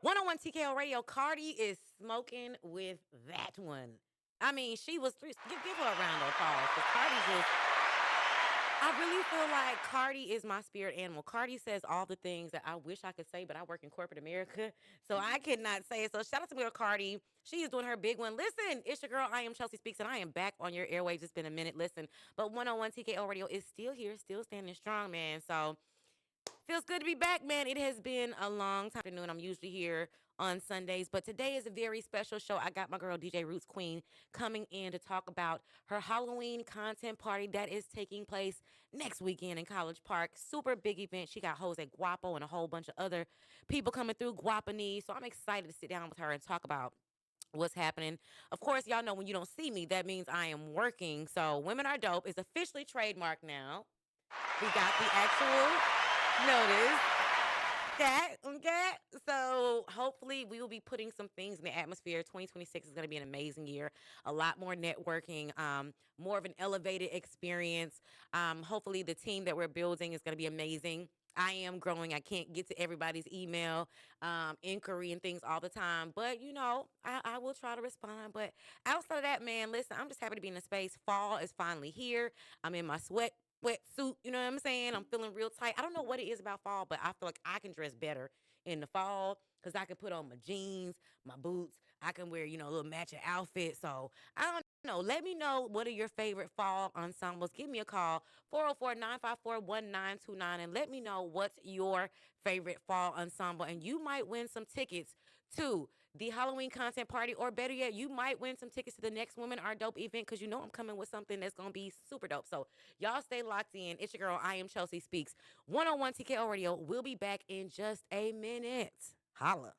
101 TKO Radio, Cardi is smoking with that one. I mean, she was three. Give her a round of applause because Cardi just. I really feel like Cardi is my spirit animal. Cardi says all the things that I wish I could say, but I work in corporate America, so I cannot say it. So shout out to me, Cardi. She is doing her big one. Listen, it's your girl. I am Chelsea Speaks, and I am back on your airwaves. It's been a minute. Listen, but 101 TKO Radio is still here, still standing strong, man. So feels good to be back, man. It has been a long time. Afternoon. I'm usually here on Sundays, but today is a very special show. I got my girl DJ Roots Queen coming in to talk about her Halloween content party that is taking place next weekend in College Park. Super big event. She got Jose Guapo and a whole bunch of other people coming through Guapani. So I'm excited to sit down with her and talk about what's happening. Of course, y'all know when you don't see me, that means I am working. So Women Are Dope is officially trademarked now. We got the actual notice. That okay. So hopefully we will be putting some things in the atmosphere. 2026 is going to be an amazing year. A lot more networking, more of an elevated experience. Hopefully the team that we're building is going to be amazing. I am growing. I can't get to everybody's email, inquiry, and things all the time. But I will try to respond. But outside of that, man, listen, I'm just happy to be in the space. Fall is finally here. I'm in my wetsuit. You know what I'm saying? I'm feeling real tight. I don't know what it is about fall, but I feel like I can dress better in the fall because I can put on my jeans, my boots. I can wear, a little matching outfit. So I don't know. Let me know what are your favorite fall ensembles. Give me a call, 404-954-1929, and let me know what's your favorite fall ensemble. And you might win some tickets to the Halloween content party, or better yet, you might win some tickets to the next Women Are Dope event because I'm coming with something that's going to be super dope. So y'all stay locked in. It's your girl. I am Chelsea Speaks. 101 TKO Radio. We'll be back in just a minute. Holla.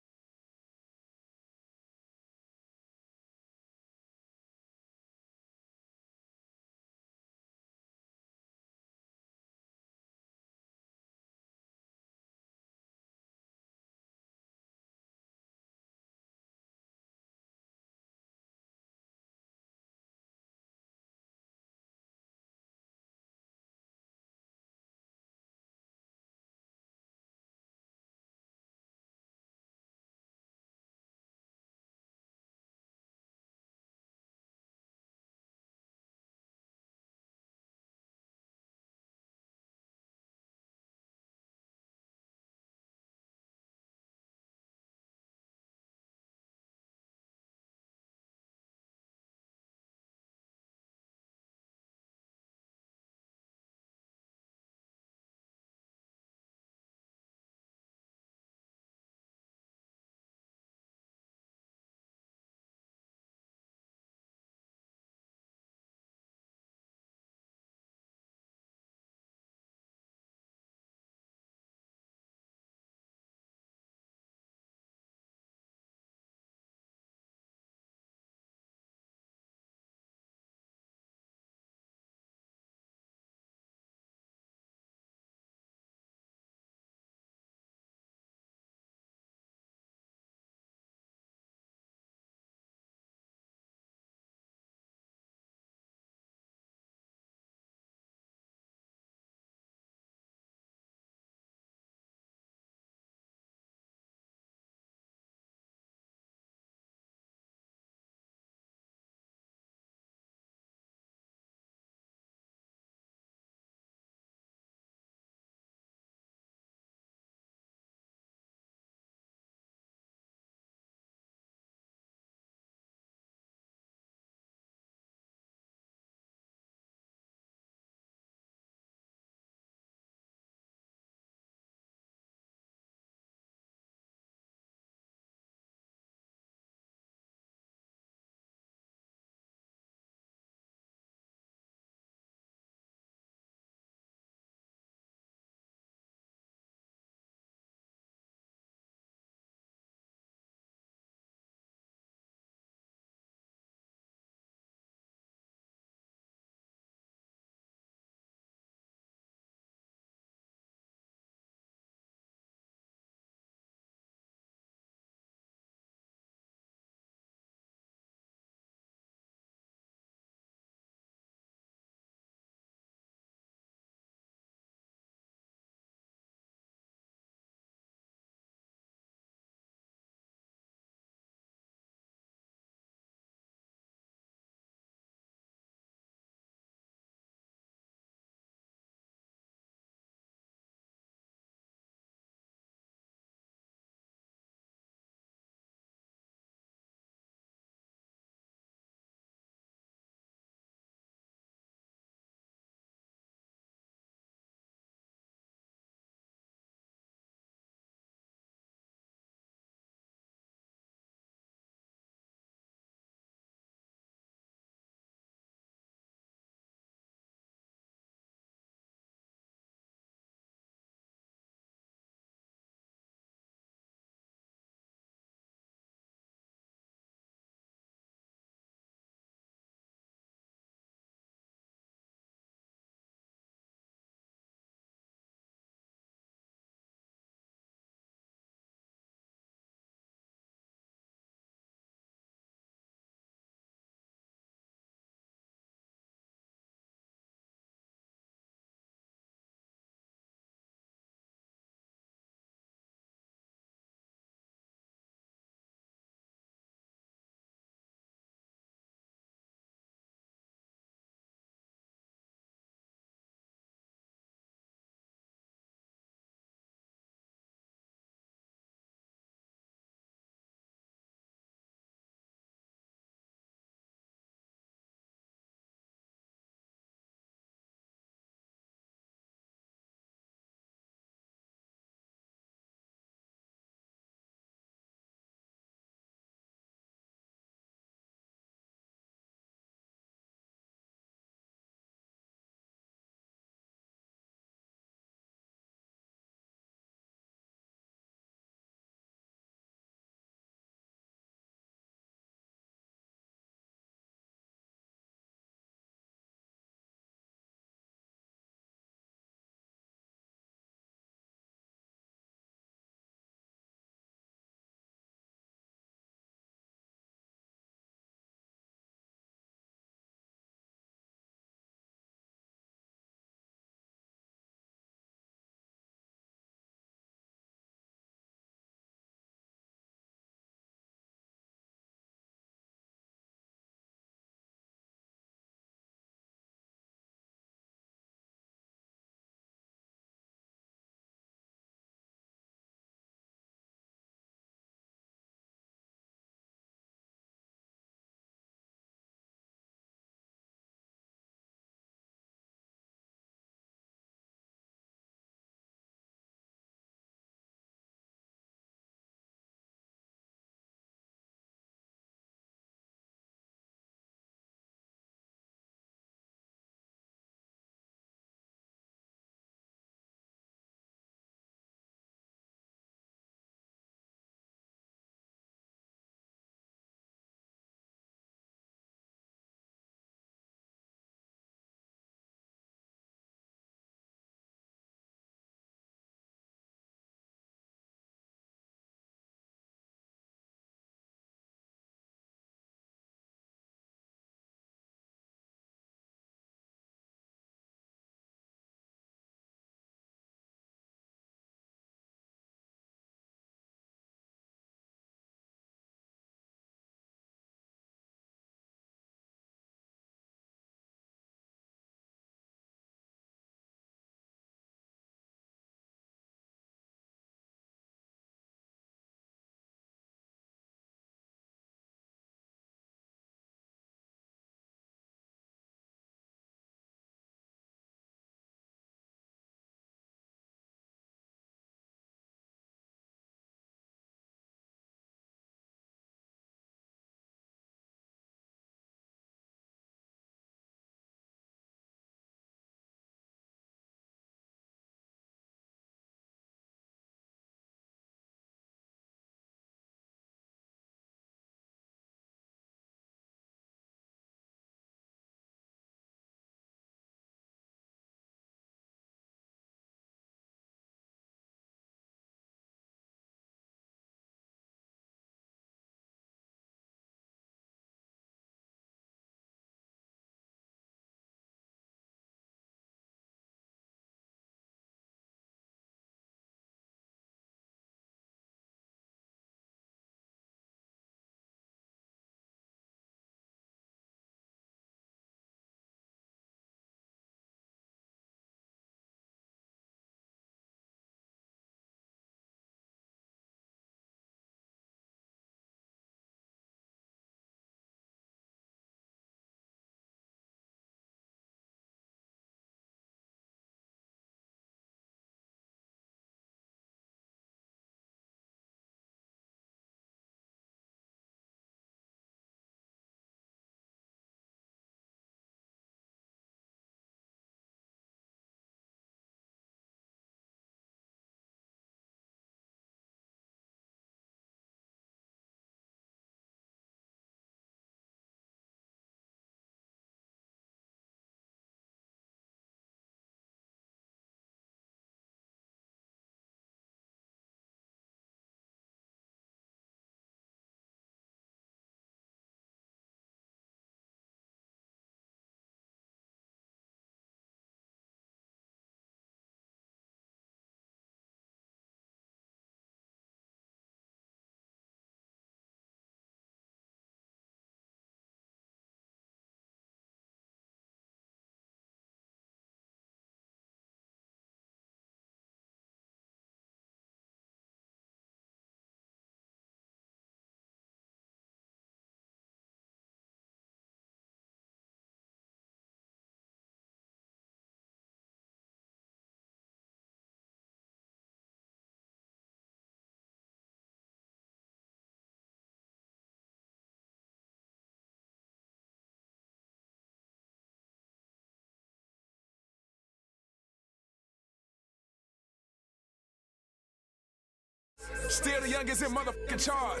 Still the youngest in motherfucking charge.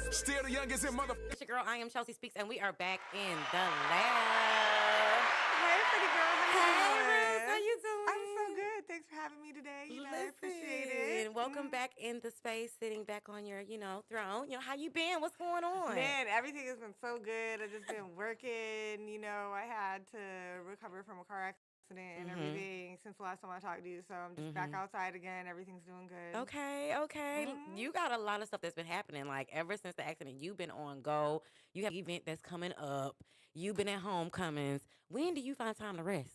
Still the youngest in motherfucking. It's your girl, I am Chelsea Speaks, and we are back in the lab. Hey, pretty girl. Hey, How Ruth, how you doing? I'm so good. Thanks for having me today. I appreciate it. And welcome back in the space, sitting back on your, throne. How you been? What's going on? Man, everything has been so good. I've just been working. I had to recover from a car accident and everything since the last time I talked to you. So I'm just back outside again. Everything's doing good. Okay. You got a lot of stuff that's been happening. Like, ever since the accident, you've been on go. You have an event that's coming up. You've been at homecomings. When do you find time to rest?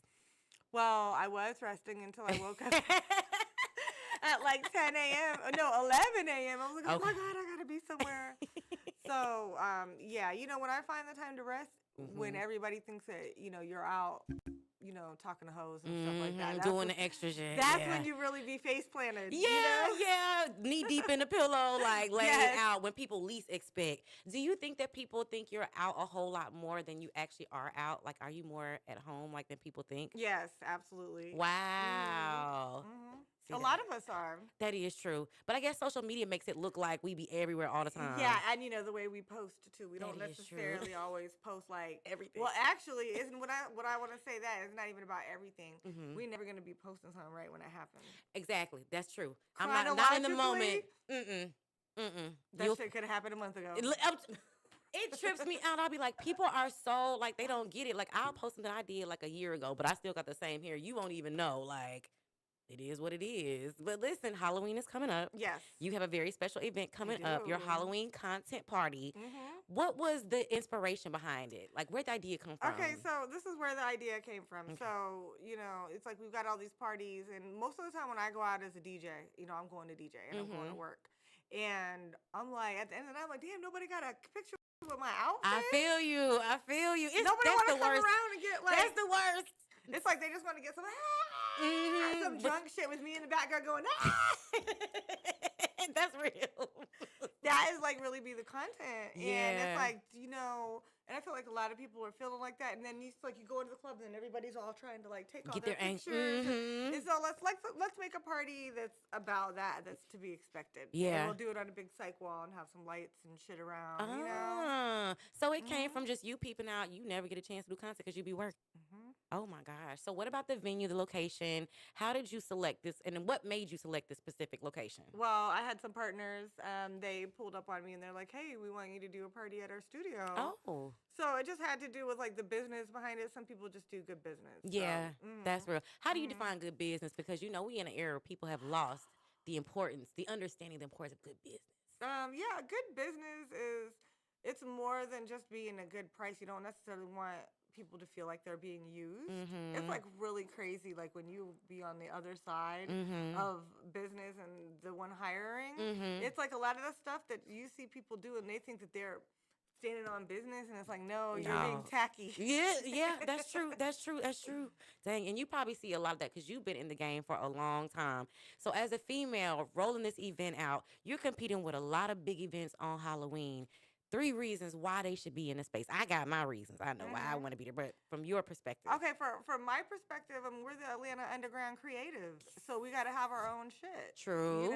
Well, I was resting until I woke up at like 10 a.m. No, 11 a.m. I was like, oh my God, I got to be somewhere. So, yeah, when I find the time to rest, when everybody thinks that, you're out, talking to hoes and stuff like that. Doing the extra shit. That's when you really be face planted. Yeah. Knee deep in the pillow, like laying out when people least expect. Do you think that people think you're out a whole lot more than you actually are out? Like, are you more at home like than people think? Yes, absolutely. Wow. A lot of us are. That is true. But I guess social media makes it look like we be everywhere all the time. Yeah, and the way we post too. We don't necessarily always post like everything. Well, actually, isn't what I want to say that it's not even about everything. We're never gonna be posting something right when it happens. Exactly. That's true. I'm not in the moment. That shit could have happened a month ago. It trips me out. I'll be like, people are so, like, they don't get it. Like, I'll post something I did like a year ago, but I still got the same hair. You won't even know. Like, it is what it is. But listen, Halloween is coming up. Yes. You have a very special event coming up, your Halloween content party. What was the inspiration behind it? Like, where'd the idea come from? Okay, so this is where the idea came from. Okay. So, it's like we've got all these parties, and most of the time when I go out as a DJ, I'm going to DJ and I'm going to work. And I'm like, at the end of the night, I'm like, damn, nobody got a picture with my outfit. I feel you. Nobody want to come around and get like. That's the worst. It's like they just want to get some drunk shit with me in the background going, That's real. That is like really be the content. And it's like, and I feel like a lot of people are feeling like that. And then you go into the club and everybody's all trying to like take all their pictures. And so let's make a party that's about that. That's to be expected. Yeah. And we'll do it on a big psych wall and have some lights and shit around, So it came from just you peeping out. You never get a chance to do content because you be working. Oh my gosh. So what about the venue, the location? How did you select this? And then what made you select this specific location? Well, I had some partners. They pulled up on me and they're like, hey, we want you to do a party at our studio. Oh. So it just had to do with like the business behind it. Some people just do good business. Yeah, that's real. How do you define good business? Because, we in an era where people have lost the understanding the importance of good business. Yeah, good business it's more than just being a good price. You don't necessarily want people to feel like they're being used. It's like really crazy, like when you be on the other side of business and the one hiring. It's like a lot of the stuff that you see people do and they think that they're standing on business, and it's like, no, you're being tacky. Yeah, that's true. Dang, and you probably see a lot of that because you've been in the game for a long time. So as a female rolling this event out, you're competing with a lot of big events on Halloween. 3 reasons why they should be in the space. I got my reasons. I know why I want to be there, but from your perspective. Okay, from my perspective, we're the Atlanta Underground Creatives, so we got to have our own shit. True.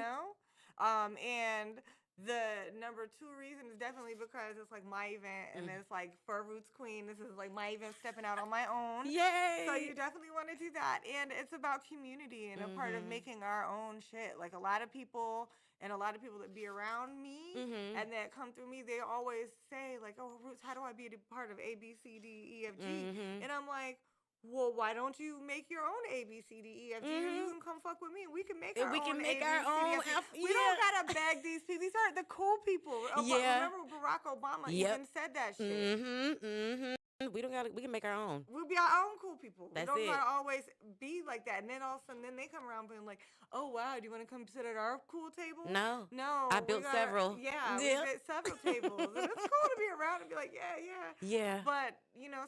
And the number 2 reason is definitely because it's like my event, and it's like Fur Roots Queen. This is like my event, stepping out on my own. Yay! So you definitely want to do that, and it's about community and a part of making our own shit. Like a lot of people that be around me and that come through me, they always say like, "Oh, Roots, how do I be a part of A, B, C, D, E, F, G?" And I'm like, well, why don't you make your own A, B, C, D, E, F, G, and you can come fuck with me, and we can make our own A, B, C, D, F, G. We don't gotta beg these people. These are the cool people. Remember Barack Obama even said that shit. We can make our own. We'll be our own cool people. That's we don't it. gotta always be like that. And then all of a sudden, then they come around being like, "Oh wow, do you want to come sit at our cool table?" No. I built several. Yeah, we built several tables. And it's cool to be around and be like, yeah. But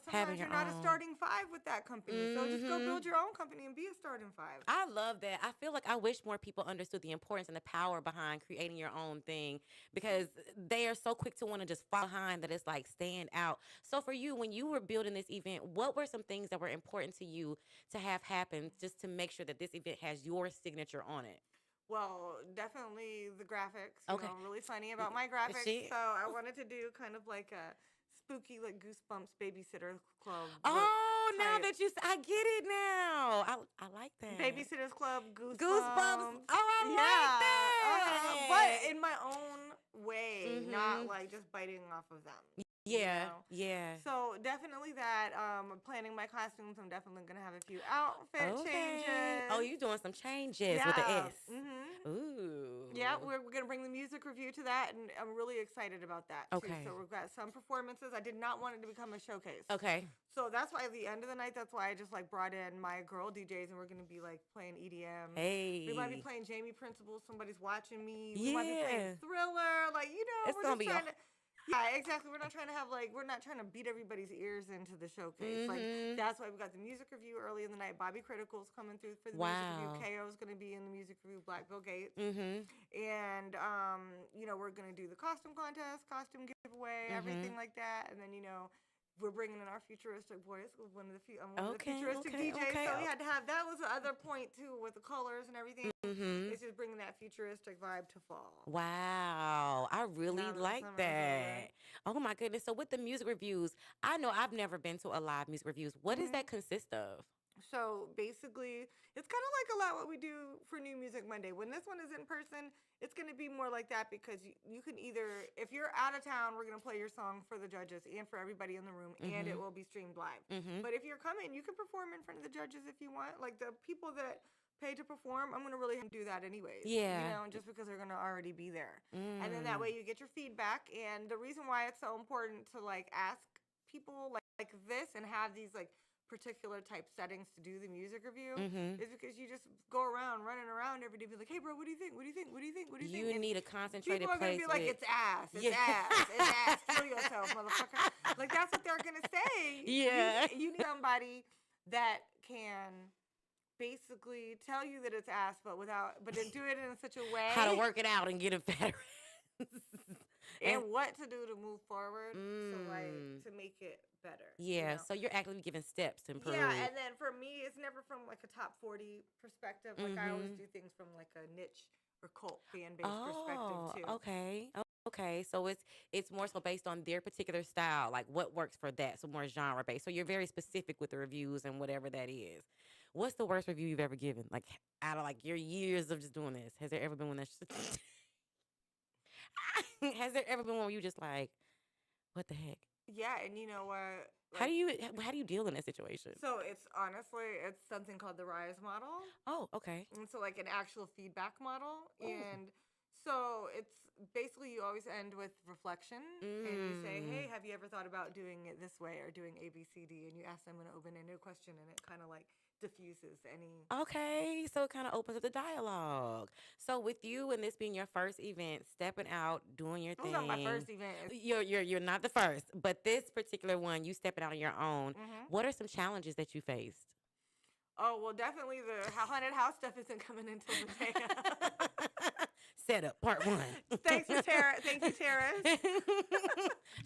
sometimes you're not a starting 5 with that company. So just go build your own company and be a starting 5. I love that. I feel like I wish more people understood the importance and the power behind creating your own thing, because they are so quick to want to just fall behind that it's like stand out. So for you, when you were building this event, what were some things that were important to you to have happen just to make sure that this event has your signature on it? Well, definitely the graphics. Okay. I'm really funny about my graphics. She. So I wanted to do kind of like a spooky, like Goosebumps Babysitter Club book Oh, now type. that I get it now. I like that. Babysitters Club, Goosebumps. Goosebumps. Oh, I like Yeah. that. But in my own way, not like just biting off of them. Yeah. Yeah. So definitely that. Planning my costumes. I'm definitely gonna have a few outfit Okay. changes. Oh, you doing some changes with the S. Ooh. Yeah, we're gonna bring the music review to that, and I'm really excited about that too. Okay. So we've got some performances. I did not want it to become a showcase. Okay. So that's why at the end of the night, that's why I just like brought in my girl DJs, and we're gonna be like playing EDM. Hey. We might be playing Jamie Principle. Somebody's watching me. Yeah. We might be playing Thriller. Like It's we're gonna just be trying to. Yeah, exactly. We're not trying to we're not trying to beat everybody's ears into the showcase. Like that's why we got the music review early in the night. Bobby Critical's coming through for the music review. KO's gonna be in the music review. Black Bill Gates. And we're gonna do the costume contest, costume giveaway, everything like that. And then we're bringing in our futuristic voice. One of the futuristic DJs. So we had to have that was the other point too with the colors and everything. It's just bringing that futuristic vibe to fall. Wow, I really like that. Oh my goodness. So with the music reviews, I know I've never been to a live music reviews. What does that consist of? So basically, it's kind of like a lot what we do for New Music Monday. When this one is in person, it's going to be more like that because you can either, if you're out of town, we're going to play your song for the judges and for everybody in the room, and it will be streamed live. But if you're coming, you can perform in front of the judges if you want. Like the people that pay to perform, I'm going to really do that anyways. Yeah. Just because they're going to already be there. And then that way you get your feedback. And the reason why it's so important to like ask people like this and have these like particular type settings to do the music review is because you just go around running around every day, be like, hey bro, what do you think? What do you think? What do you think? What do you think? You need a concentrated people are place. People are gonna be like, it's ass, it's ass, it's ass. Kill yourself, motherfucker. Like that's what they're gonna say. Yeah. You need somebody that can basically tell you that it's ass, but then do it in such a way. How to work it out and get it better. and what to do to move forward, to make it better. Yeah, so you're actively giving steps to improve. Yeah, and then for me, it's never from like a top 40 perspective. Like I always do things from like a niche or cult fan base perspective too. Okay, so it's more so based on their particular style, like what works for that. So more genre based. So you're very specific with the reviews and whatever that is. What's the worst review you've ever given? Like out of like your years of just doing this, has there ever been one that's just has there ever been one where you just like, what the heck? Yeah, and you know what? How do you deal in that situation? So it's something called the RISE model. Oh, okay. And so like an actual feedback model. And so it's basically you always end with reflection and you say, hey, have you ever thought about doing it this way or doing A, B, C, D? And you ask them an open-ended question and it kind of like diffuses any. Okay, so it kind of opens up the dialogue. So with you and this being your first event, stepping out, doing your thing. It's not my first event. You're not the first, but this particular one, you stepping out on your own. What are some challenges that you faced? Oh, well, definitely the haunted house stuff isn't coming until the day. Setup part one. Thank you, tariffs.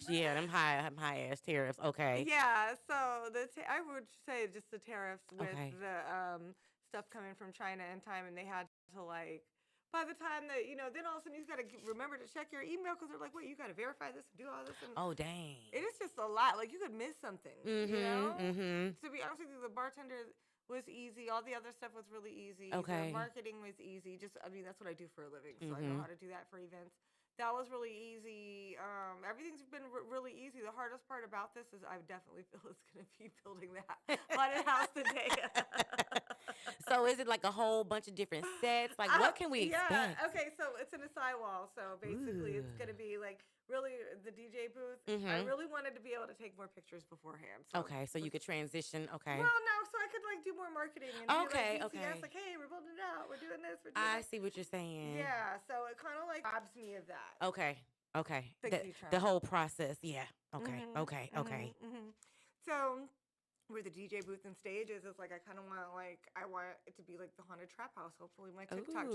Yeah, them high ass tariffs. Okay. Yeah, so I would say just the tariffs with the stuff coming from China in time, and they had to like. By the time that then all of a sudden you got to remember to check your email because they're like, wait, you got to verify this and do all this. And oh dang! It is just a lot. Like you could miss something. To be honest with you, the bartender was easy. All the other stuff was really easy. Okay. The marketing was easy. That's what I do for a living, so I know how to do that for events. That was really easy. Everything's been really easy. The hardest part about this is I definitely feel it's going to be building that haunted house today. So is it like a whole bunch of different sets? Like what can we expect? Okay, so it's in a sidewall. So basically it's going to be like really the DJ booth. I really wanted to be able to take more pictures beforehand. So okay, so you could transition. Okay. Well, no, so I could like do more marketing and okay. like, hey, we're building it out. We're doing this. I see what you're saying. Yeah, so it kind of like robs me of that. Okay. The whole process. Yeah. Okay. Okay. So where the DJ booth and stage is like I kind of want I want it to be like the haunted trap house. Hopefully my TikTok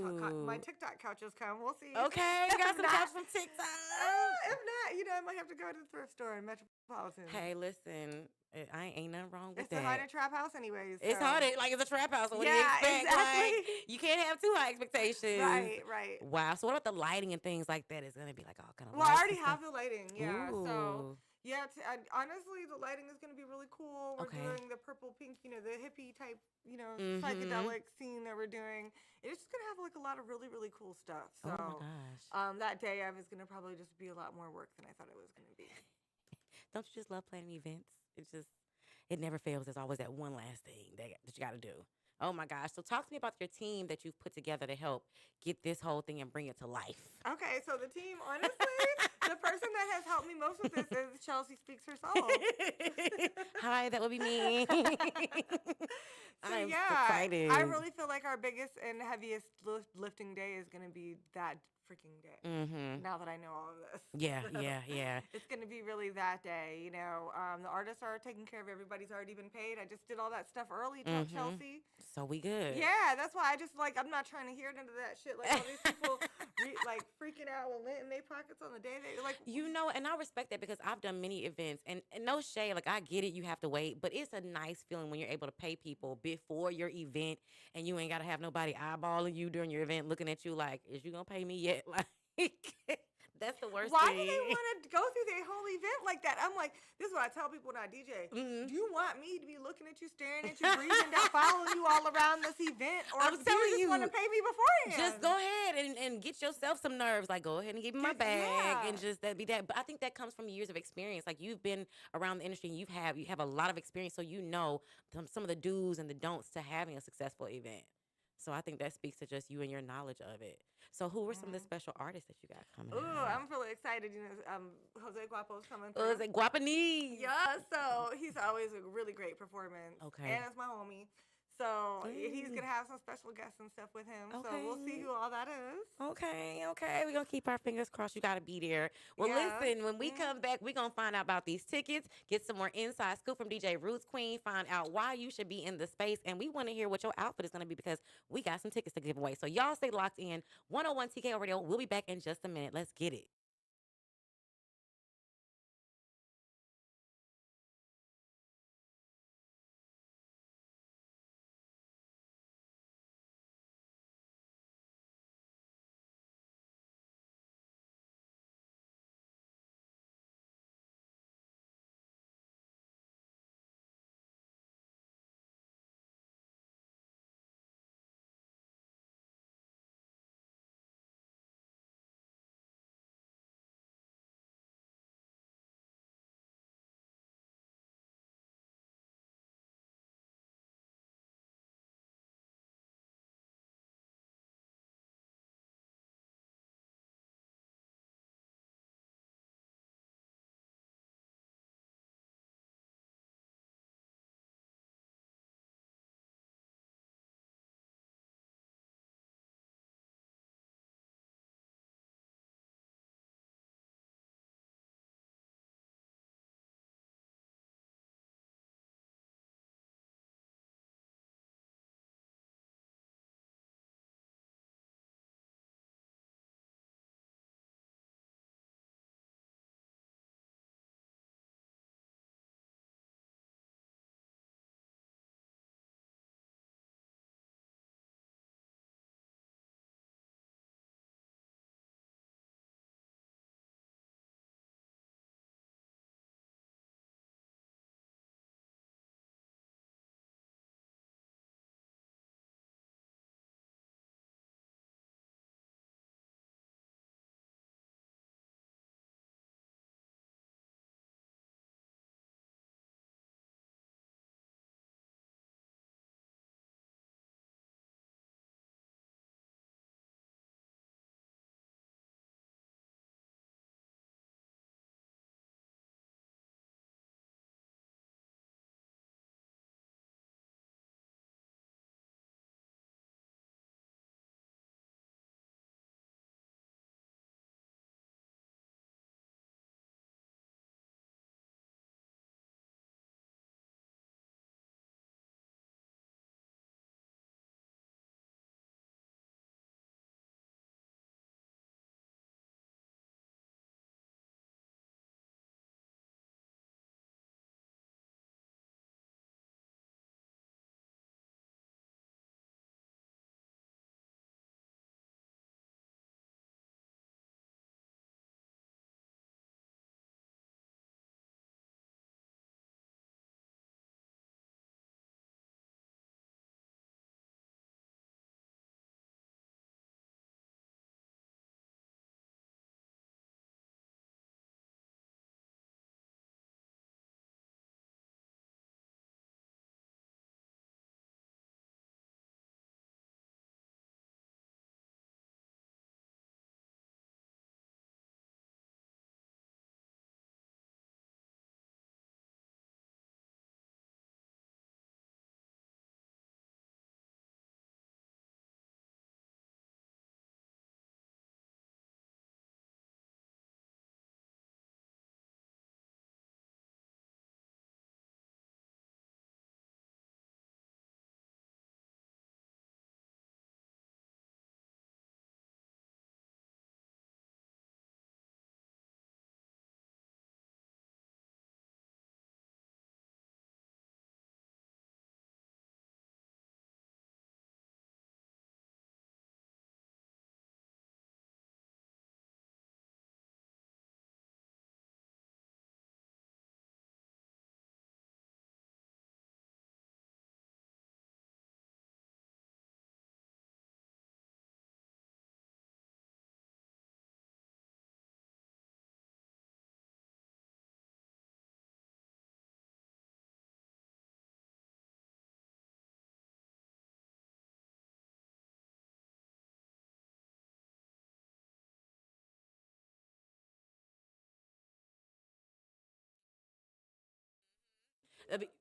couches come. We'll see. Okay, you got some couches from TikTok. If not, I might have to go to the thrift store in Metropolitan. Hey, listen, I ain't nothing wrong with It's a that. haunted trap house, anyways. It's So. haunted, like it's a trap house. So what do you Yeah, expect? exactly. Like you can't have too high expectations. Right, right. Wow. So what about the lighting and things like that? It's gonna be like all kind of Well, I lights already and stuff. have the lighting. Yeah. So Ooh. yeah, honestly, the lighting is going to be really cool. We're Okay. doing the purple pink, the hippie type, Mm-hmm. psychedelic scene that we're doing. It's just going to have like a lot of really, really cool stuff. So, Oh my gosh. that day I was going to probably just be a lot more work than I thought it was going to be. Don't you just love planning events? It never fails. There's always that one last thing that you got to do. Oh my gosh. So talk to me about your team that you've put together to help get this whole thing and bring it to life. Okay, so the team, honestly, the person that has helped me most with this is Chelsea Speaks Her Soul. Hi, that would be me. So I'm yeah, excited. I really feel like our biggest and heaviest lifting day is going to be that freaking day. Mm-hmm. Now that I know all of this. Yeah. It's going to be really that day. The artists are taking care of everybody's already been paid. I just did all that stuff early, Chelsea. So we good. Yeah, that's why I just I'm not trying to hear none of that shit. Like all these people freaking out with lint in their pockets on the day they like. And I respect that because I've done many events and no shade, like I get it, you have to wait, but it's a nice feeling when you're able to pay people before your event and you ain't got to have nobody eyeballing you during your event looking at you like, is you gonna pay me yet? Like, that's the worst Why thing. do they want to go through their whole event like that? I'm like, this is what I tell people when I DJ. Mm-hmm. Do you want me to be looking at you, staring at you, breathing down, following you all around this event, or I'm do telling you just want to pay me beforehand? Just go ahead and get yourself some nerves. Like, go ahead and give me my bag and just that be that. But I think that comes from years of experience. Like you've been around the industry and you have a lot of experience, so you know some of the do's and the don'ts to having a successful event. So I think that speaks to just you and your knowledge of it. So who were some of the special artists that you got coming Ooh, out? I'm really excited. Jose Guapo's coming Oh, through. it's like Guapanese. Yeah, so he's always a really great performance. Okay. And it's my homie. So he's going to have some special guests and stuff with him. Okay. So we'll see who all that is. Okay. We're going to keep our fingers crossed. You got to be there. Well, Yeah. listen, when we come back, we're going to find out about these tickets, get some more inside scoop from DJ Roots Queen, find out why you should be in the space. And we want to hear what your outfit is going to be because we got some tickets to give away. So y'all stay locked in. 101 TKO Radio. We'll be back in just a minute. Let's get it.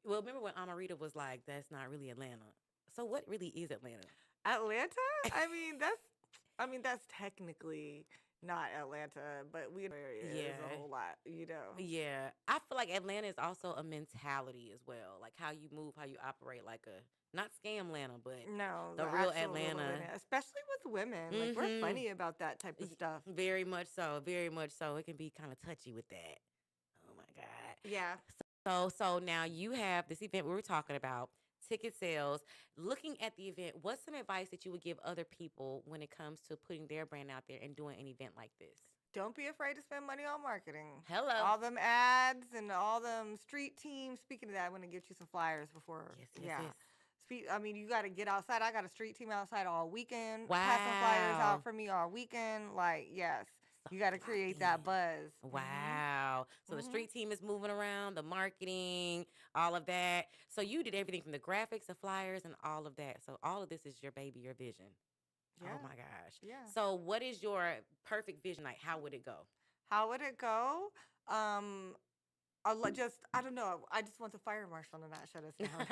Well, remember when Amarita was like, "That's not really Atlanta." So what really is Atlanta? Atlanta? I mean that's technically not Atlanta, but we area is a Yeah. whole lot, you know. Yeah, I feel like Atlanta is also a mentality as well, like how you move, how you operate, like a not scam Atlanta, but No, the the real actual real Atlanta. Atlanta, especially with women. Like we're Mm-hmm. funny about that type of stuff. Very much so, very much so. It can be kind of touchy with that. Oh my god. Yeah. So now you have this event we were talking about, ticket sales. Looking at the event, what's some advice that you would give other people when it comes to putting their brand out there and doing an event like this? Don't be afraid to spend money on marketing. Hello. All them ads and all them street teams. Speaking of that, I want to get you some flyers before. Yes, Yeah. yes. I mean, you got to get outside. I got a street team outside all weekend. Wow. Passing flyers out for me all weekend. Like, yes. You got to create that buzz. Wow. So the street team is moving around, the marketing, all of that. So you did everything from the graphics, the flyers, and all of that. So all of this is your baby, your vision. Yeah. Oh my gosh. Yeah. So what is your perfect vision like? How would it go? How would it go? I don't know. I just want the fire marshal to not shut us down.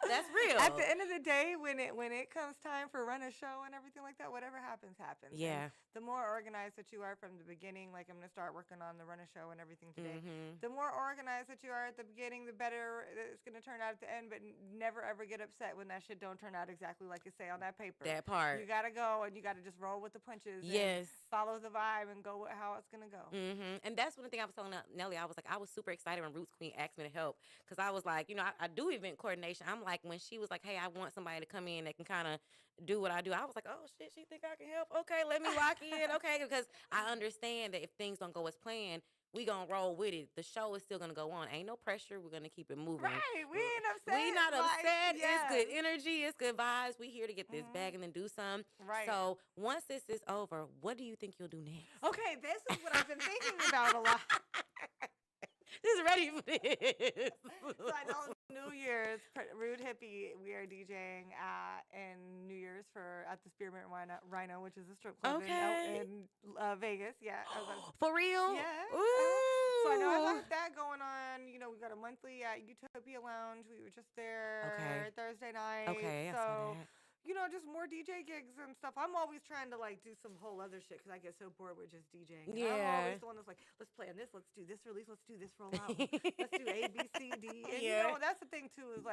That's real. At the end of the day, when it comes time for run a show and everything like that, whatever happens, happens. Yeah. And the more organized that you are from the beginning, like I'm gonna start working on the run a show and everything today. The more organized that you are at the beginning, the better it's gonna turn out at the end. But never ever get upset when that shit don't turn out exactly like you say on that paper. That part. You gotta go and you gotta just roll with the punches. Yes. And follow the vibe and go with how it's gonna go. And that's one thing I was telling Nelly. I was like, I was super excited when Roots Queen asked me to help because I was like, I do event coordination. I'm like, when she was like, hey, I want somebody to come in that can kind of do what I do. I was like, oh shit, she think I can help? Okay, let me lock in. Okay, because I understand that if things don't go as planned, we gonna roll with it. The show is still gonna go on. Ain't no pressure. We're gonna keep it moving. Right. We ain't upset. We not upset. Yes. It's good energy. It's good vibes. We here to get this bag and then do some. Right. So once this is over, what do you think you'll do next? Okay, this is what I've been thinking about a lot. Just ready for this. So I know New Year's, Rude Hippie, we are DJing in New Year's at the Spearmint Rhino, which is a strip club in Vegas. Yeah. For real? Yeah. Ooh. So I know I got that going on. We got a monthly at Utopia Lounge. We were just there Thursday night. Okay, so, I saw that. Just more DJ gigs and stuff. I'm always trying to do some whole other shit because I get so bored with just DJing. And I'm always the one that's like, let's play on this, let's do this release, let's do this rollout, let's do A, B, C, D. And that's the thing too is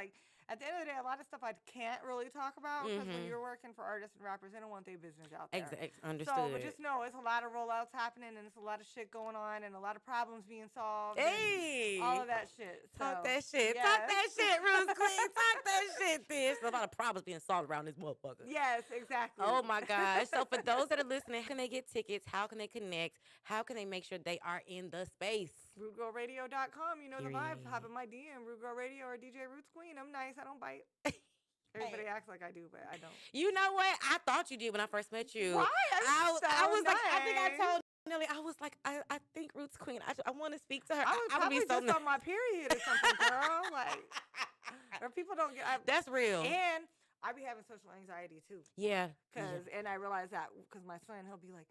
at the end of the day, a lot of stuff I can't really talk about because when you're working for artists and rappers, they don't want their business out there. Understood. So, but just know it's a lot of rollouts happening and it's a lot of shit going on and a lot of problems being solved. Hey, all of that shit. Talk that shit. Yes. Talk that shit, Rose Queen. Talk that shit. There's a lot of problems being solved around this motherfucker. Yes, exactly. Oh my gosh. So for those that are listening, how can they get tickets? How can they connect? How can they make sure they are in the space? RudeGirlRadio.com. You know the vibe. Hop in my DM, Rude Girl Radio or DJ Roots Queen. I'm nice. I don't bite. Everybody acts like I do, but I don't. You know what? I thought you did when I first met you. Why? I was like, I think I told Nelly, I was like, I think Roots Queen. I want to speak to her. I was probably just on my period or something, girl. Or people don't get. That's real. And I be having social anxiety too. Yeah. And I realize that because my son, he'll be like,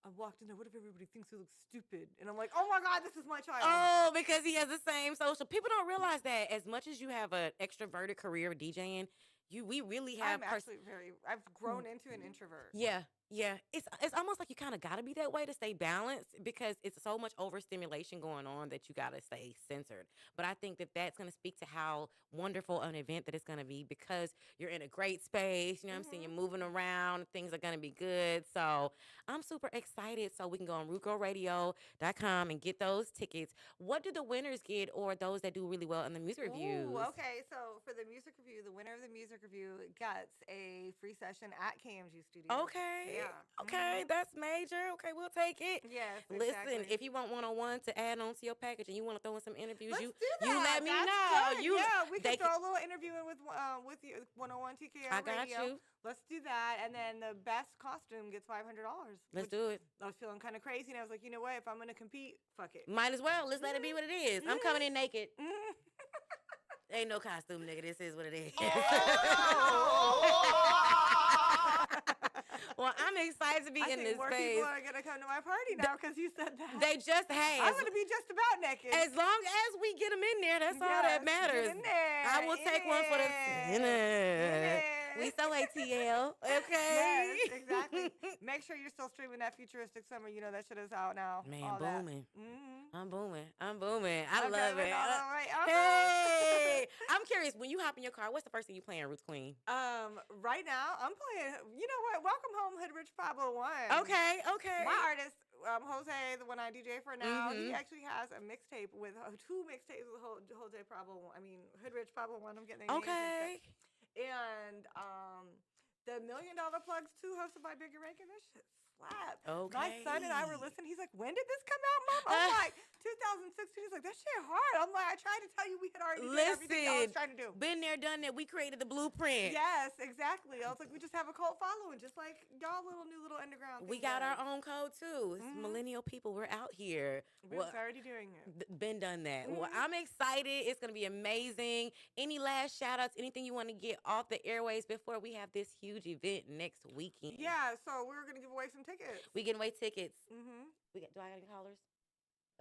I walked in there. What if everybody thinks he looks stupid? And I'm like, oh my God, this is my child. Oh, because he has the same social. People don't realize that as much as you have an extroverted career DJing, we really have. I've grown into an introvert. Yeah. Yeah, it's almost like you kind of got to be that way to stay balanced because it's so much overstimulation going on that you got to stay censored. But I think that that's going to speak to how wonderful an event that it's going to be because you're in a great space. You know what I'm saying? You're moving around. Things are going to be good. So I'm super excited. So we can go on RootGirlRadio.com and get those tickets. What do the winners get or those that do really well in the music reviews? Ooh, okay. So for the music review, the winner of the music review gets a free session at KMG Studios. Okay. Yeah. Okay, that's major. Okay, we'll take it. Yes. Listen, if you want one-on-one to add on to your package and you want to throw in some interviews, Let's you do that. you let me That's know. good. We can throw a little interview in with you 101 TKR I got Radio. you. Let's do that, and then the best costume gets $500. Let's do it. I was feeling kind of crazy, and I was like, you know what? If I'm gonna compete, fuck it. Might as well. Let's let it be what it is. I'm coming in naked. Ain't no costume, nigga. This is what it is. Well, I'm excited to be I in think this more space. people are gonna come to my party now because you said that. They just, hey, I'm gonna be just about naked. as long as we get them in there, that's all that matters. Get in there. I will take one for the sinner. We so ATL, okay? Yes, exactly. Make sure you're still streaming that Futuristic Summer. You know that shit is out now. Man, all booming. Mm-hmm. I'm booming. I Okay, love it. all right. Hey, I'm curious. When you hop in your car, what's the first thing you playing, Roots Queen? Right now I'm playing. You know what? Welcome home, Hood Rich 501. Okay. My artist, Jose, the one I DJ for now, he actually has a mixtape with 2 mixtapes with Jose Pablo. I mean, Hood Rich 501. I'm getting their names mixed up. And the $1 Million Plugs 2, hosted by Biggie Rankin. This shit slapped. Okay. My son and I were listening. He's like, "When did this come out, Mom?" I'm like, 2016. He's like, "That shit hard." I'm like, "I tried to tell you we had already did everything I was trying to do." Been there, done that. We created the blueprint. Yes, exactly. I was like, we just have a cult following, just like y'all new little underground. We got our own code too. It's millennial people. We're out here. We're already doing it. Been done that. Well, I'm excited. It's gonna be amazing. Any last shout outs? Anything you want to get off the airways before we have this huge event next weekend? Yeah. So we're gonna give away some tickets. We getting away tickets. Do I got any callers?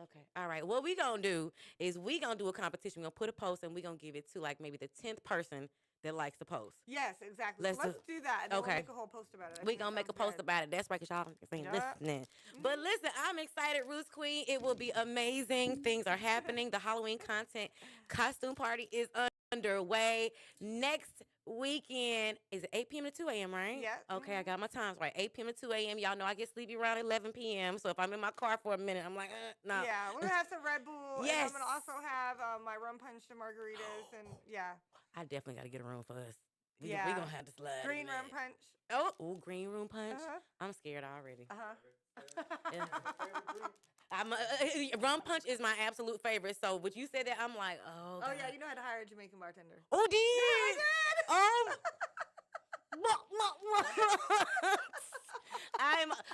Okay. All right. What we gonna do is we gonna do a competition. We're gonna put a post and we gonna give it to like maybe the 10th person that likes the post. Yes, exactly. Let's do that. And then okay. we'll make a whole post about it. We gonna make a post about it. That's right, because y'all ain't listening. But listen, I'm excited, Roots Queen. It will be amazing. Things are happening. The Halloween content costume party is underway. Next weekend is it 8 p.m. to 2 a.m., right? Yeah. Okay, I got my times right. 8 p.m. to 2 a.m. Y'all know I get sleepy around 11 p.m. So if I'm in my car for a minute, I'm like, no. Yeah, we're gonna have some Red Bull. Yes. And I'm gonna also have my rum punch and margaritas, and yeah. I definitely got to get a room for us. We Yeah. gonna have to slide. Green rum punch. Oh, green room punch. I'm scared already. Yeah. Rum punch is my absolute favorite. So, when you said that, I'm like, oh. Oh yeah, you know how to hire a Jamaican bartender. Oh, did?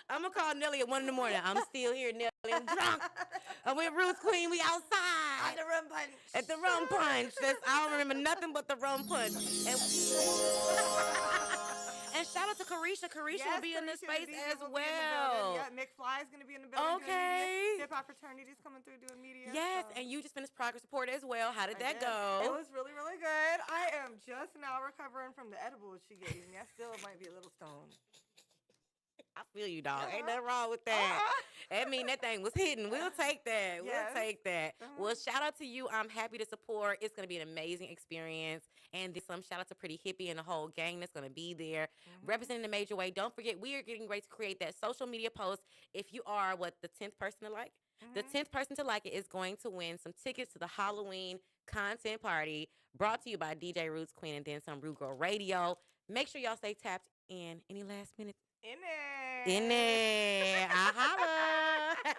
I'm gonna call Nelly at 1 in the morning. I'm still here, Nelly. I'm drunk. I'm with Roots Queen. We outside. At the rum punch. At the rum punch. I don't remember nothing but the rum punch. And shout out to Carisha. Carisha will be in this space as well. Yeah, McFly is going to be in the building. Okay. Hip Hop Fraternity's coming through doing media. Yes, and you just finished progress report as well. How did that go? It was really, really good. I am just now recovering from the edibles she gave me. I still might be a little stoned. I feel you, dog. Ain't nothing wrong with that. I mean, that thing was hidden. We'll take that. We'll take that. Well, shout out to you. I'm happy to support. It's going to be an amazing experience. And some shout out to Pretty Hippie and the whole gang that's going to be there representing the major way. Don't forget, we are getting ready to create that social media post. If you are, the 10th person to like? The 10th person to like it is going to win some tickets to the Halloween content party brought to you by DJ Roots Queen and then some Rude Girl Radio. Make sure y'all stay tapped in. Any last minute? In there. In there. I holla.